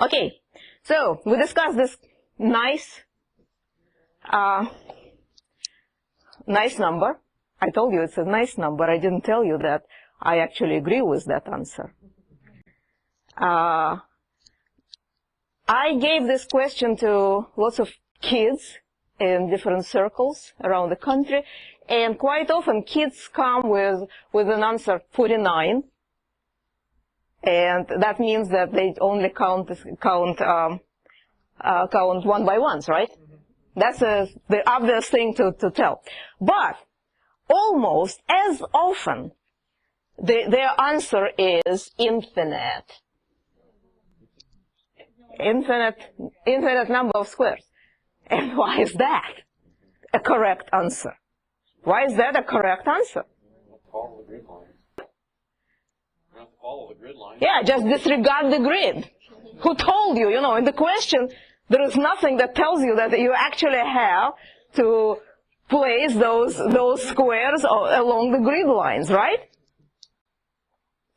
Okay, so we discussed this nice number. I told you it's a nice number. I didn't tell you that I actually agree with that answer. I gave this question to lots of kids in different circles around the country, and quite often kids come with an answer 49, and that means that they only count one by ones, right? That's the obvious thing to tell. But almost as often, their answer is infinite. Infinite number of squares. And why is that a correct answer? Why is that a correct answer? Follow the grid line. You have to follow the grid line. Yeah, just disregard the grid. Who told you? You know, in the question, there is nothing that tells you that you actually have to place those squares along the grid lines, right?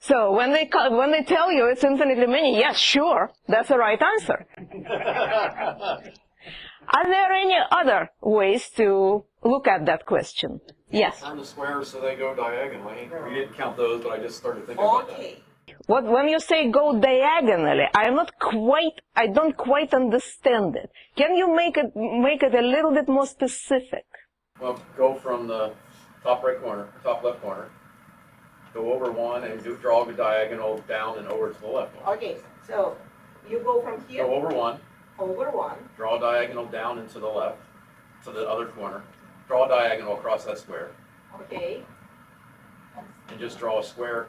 So when they tell you it's infinitely many, yes, sure, that's the right answer. Are there any other ways to look at that question? Yes. On the squares, so they go diagonally. We didn't count those, but I just started thinking about that. When you say go diagonally, I don't quite understand it. Can you make it a little bit more specific? Well, go from the top left corner, go over one and draw the diagonal down and over to the left one. Okay, so you go from here. Go over one. Over one. Draw a diagonal down and to the left, to the other corner. Draw a diagonal across that square. Okay. And just draw a square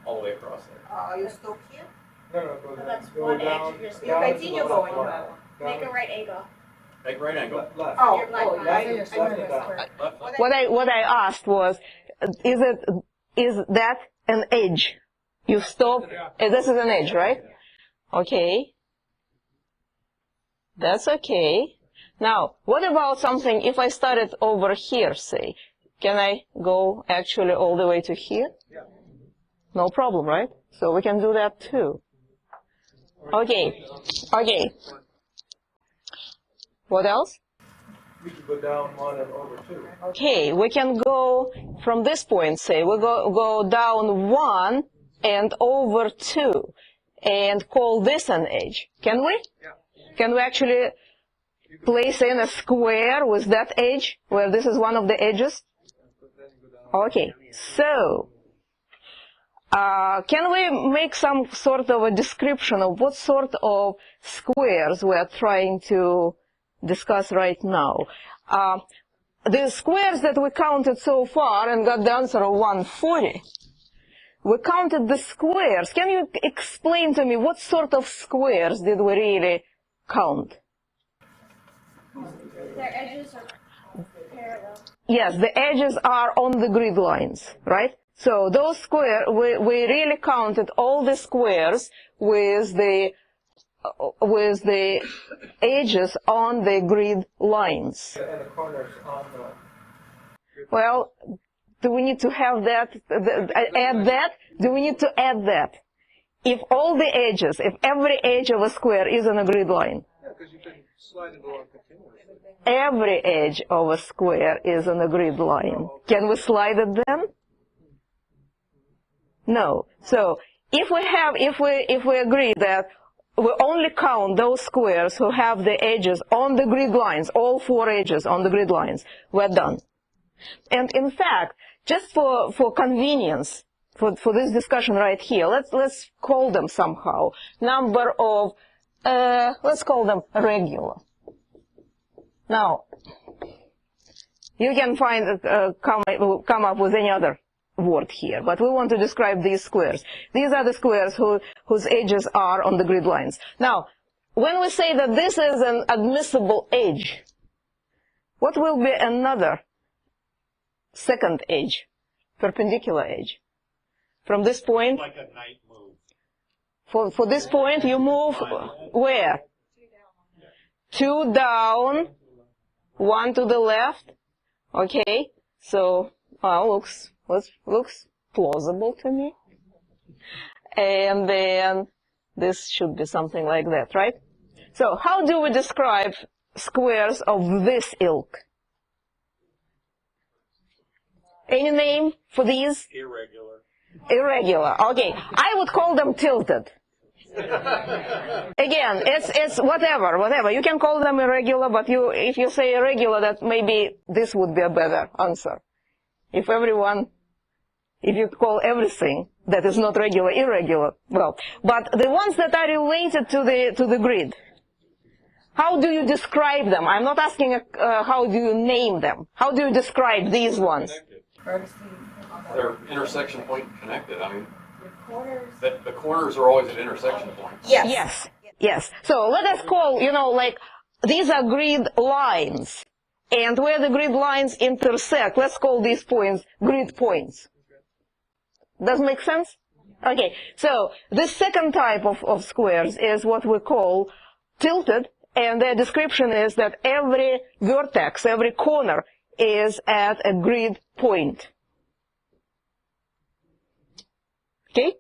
all the way across there. You stop here? No, That's go one down. edge. Just You continue going. make a right angle. Make right angle. Left. Left Left Left and down. Left. What I asked was, is that an edge? You stop. This is an edge, right? Okay. That's okay. Now, what about something, if I started over here, say, can I go actually all the way to here? Yeah. No problem, right? So we can do that too. Okay. What else? We could go down one and over two. Okay, we can go from this point, say, we go down 1 and over 2 and call this an edge. Can we? Yeah. Can we actually place in a square with that edge, where this is one of the edges? Okay, so can we make some sort of a description of what sort of squares we are trying to discuss right now? The squares that we counted so far and got the answer of 140, we counted the squares. Can you explain to me what sort of squares did we really count? Their edges are parallel. Yes, the edges are on the grid lines, right? So those squares, we really counted all the squares with the edges on the grid lines. And the corners on the... Well, do we need to have that, add that? Do we need to add that? If all the edges, if every edge of a square is on a grid line, Yeah, because you can slide and go on continuously. every edge of a square is on a grid line. Can we slide it then? No. So if we agree that we only count those squares who have the edges on the grid lines, all 4 edges on the grid lines, we're done. And in fact, just for convenience, for this discussion right here, let's call them somehow number of, let's call them regular. Now, you can come up with any other word here, but we want to describe these squares. These are the squares whose edges are on the grid lines. Now, when we say that this is an admissible edge, what will be another second edge, perpendicular edge? From this point, Like a knight move. for this point, you move where? 2 down, 1 to the left. Okay, so looks plausible to me. And then This should be something like that, right? So how do we describe squares of this ilk? Any name for these? Irregular. Irregular. Okay. I would call them tilted. Again, it's whatever. You can call them irregular, but if you say irregular, that maybe this would be a better answer. If you call everything that is not regular irregular, well, but the ones that are related to the grid, how do you describe them? I'm not asking how do you name them. How do you describe these ones? They're intersection point connected. I mean, The corners. the corners are always at intersection points. Yes. So let us call, like these are grid lines. And where the grid lines intersect, let's call these points grid points. Does make sense? Okay, so the second type of squares is what we call tilted, and their description is that every vertex, every corner is at a grid point. Okay?